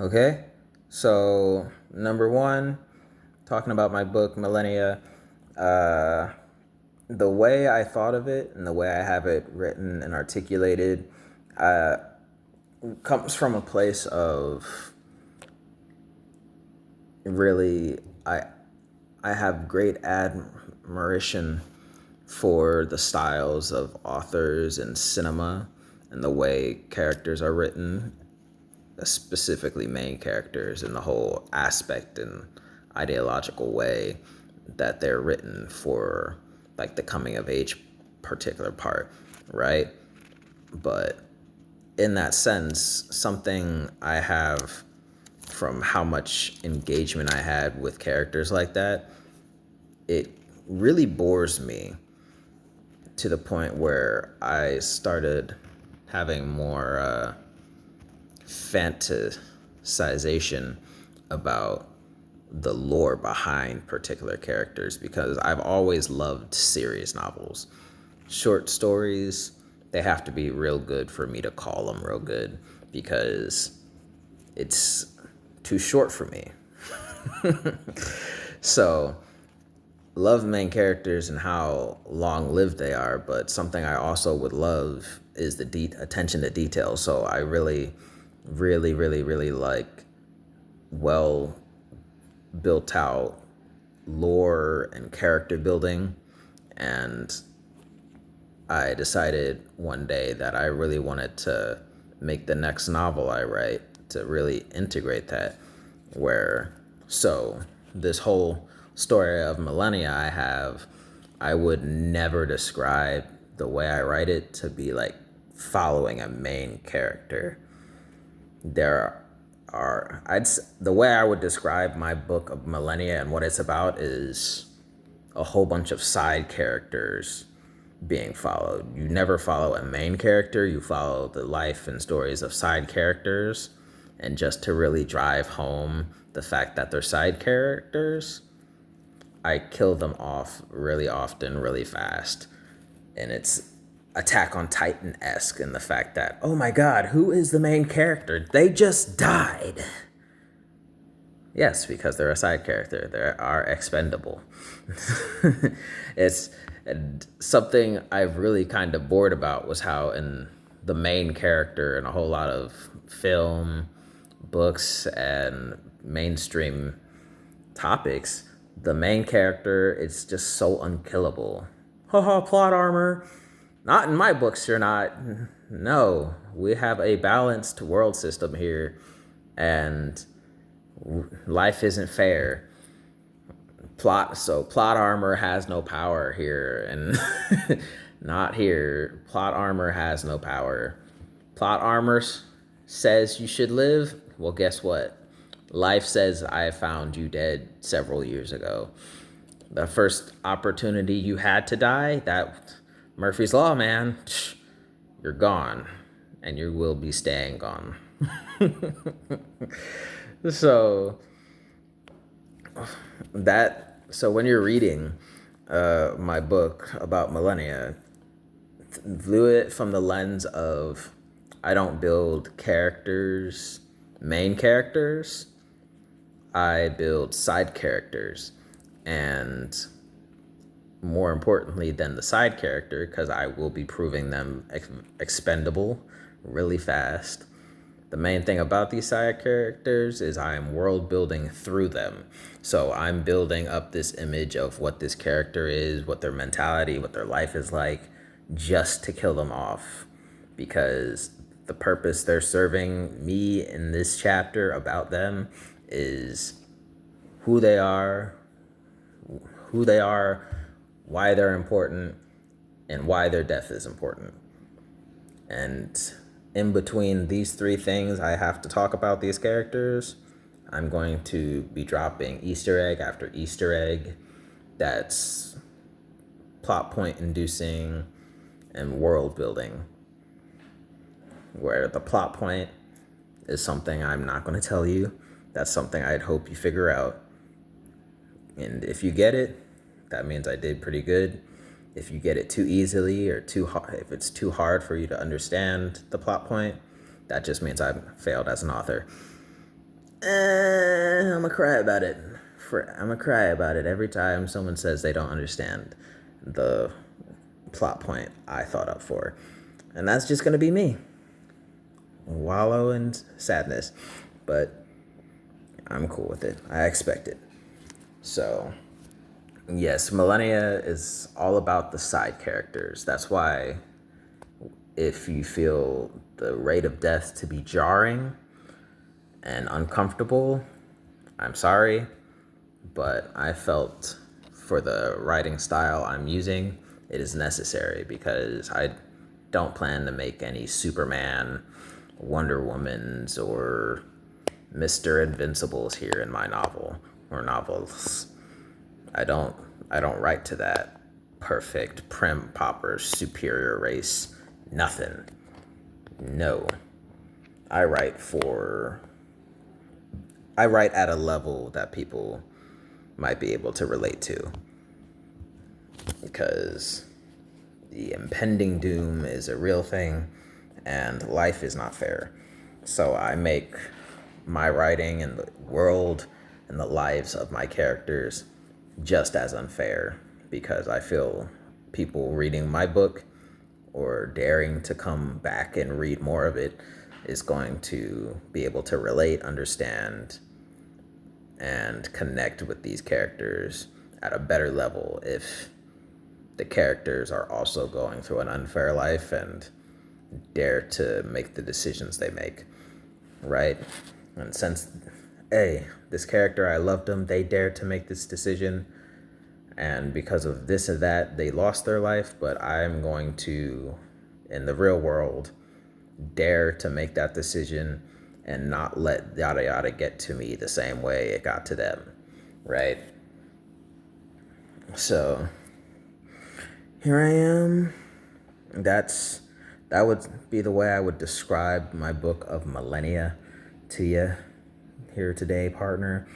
Okay, so number one, talking about my book Millennia, uh, the way I thought of it and the way I have it written and articulated comes from a place of really I have great admiration for the styles of authors and cinema and the way characters are written, specifically main characters, and the whole aspect and ideological way that they're written for, like the coming of age particular part, right? But in that sense, something I have from how much engagement I had with characters like that, it really bores me to the point where I started having more fantasization about the lore behind particular characters, because I've always loved series novels. Short stories, they have to be real good for me to call them real good, because it's too short for me. So, love main characters and how long lived they are, but something I also would love is the attention to detail. So, I really like well built out lore and character building. And I decided one day that I really wanted to make the next novel I write to really integrate that. Where, so this whole story of Millennia I would never describe the way I write it to be like following a main character. There the way I would describe my book of Millennia and what it's about is a whole bunch of side characters being followed. You never follow a main character, you follow the life and stories of side characters. And just to really drive home the fact that they're side characters, I kill them off really often, really fast. And it's Attack on Titan-esque in the fact that, oh my god, who is the main character? They just died. Yes, because they're a side character. They are expendable. It's and something I've really kind of bored about was how in the main character in a whole lot of film, books, and mainstream topics, the main character is just so unkillable. Haha, plot armor. Not in my books, you're not. No, we have a balanced world system here, and life isn't fair. Plot armor has no power here, and not here. Plot armor has no power. Plot armor says you should live. Well, guess what? Life says I found you dead several years ago. The first opportunity you had to die, that Murphy's Law, man, you're gone, and you will be staying gone. So so when you're reading my book about Millennia, view it from the lens of I don't build characters, main characters. I build side characters, and more importantly than the side character, because I will be proving them expendable really fast. The main thing about these side characters is I am world building through them. So I'm building up this image of what this character is, what their mentality, what their life is like, just to kill them off. Because the purpose they're serving me in this chapter about them is who they are, why they're important, and why their death is important. And in between these three things, I have to talk about these characters. I'm going to be dropping Easter egg after Easter egg that's plot point inducing and world building. Where the plot point is something I'm not going to tell you. That's something I'd hope you figure out. And if you get it, that means I did pretty good. If you get it too easily or too hard, if it's too hard for you to understand the plot point, that just means I failed as an author. I'm gonna cry about it. I'm gonna cry about it every time someone says they don't understand the plot point I thought up for. And that's just gonna be me. Wallow in sadness. But I'm cool with it. I expect it. So, yes, Millennia is all about the side characters. That's why if you feel the rate of death to be jarring and uncomfortable, I'm sorry, but I felt for the writing style I'm using, it is necessary because I don't plan to make any Superman, Wonder Woman's, or Mr. Invincibles here in my novel or novels. I don't write to that perfect prim popper superior race. Nothing. No. I write at a level that people might be able to relate to. Because the impending doom is a real thing and life is not fair. So I make my writing and the world and the lives of my characters just as unfair because I feel people reading my book or daring to come back and read more of it is going to be able to relate, understand, and connect with these characters at a better level if the characters are also going through an unfair life and dare to make the decisions they make, right? And since, hey, this character, I loved them, they dared to make this decision, and because of this and that, they lost their life, but I'm going to, in the real world, dare to make that decision and not let yada yada get to me the same way it got to them, right? So here I am. That would be the way I would describe my book of Millennia to you here today, partner.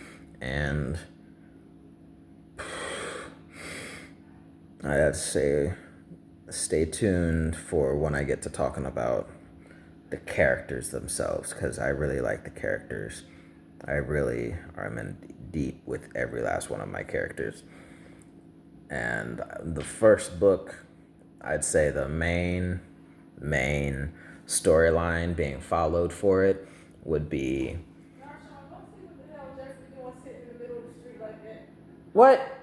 And I'd say stay tuned for when I get to talking about the characters themselves, because I really like the characters. I really am in deep with every last one of my characters. And the first book, I'd say the main storyline being followed for it would be what?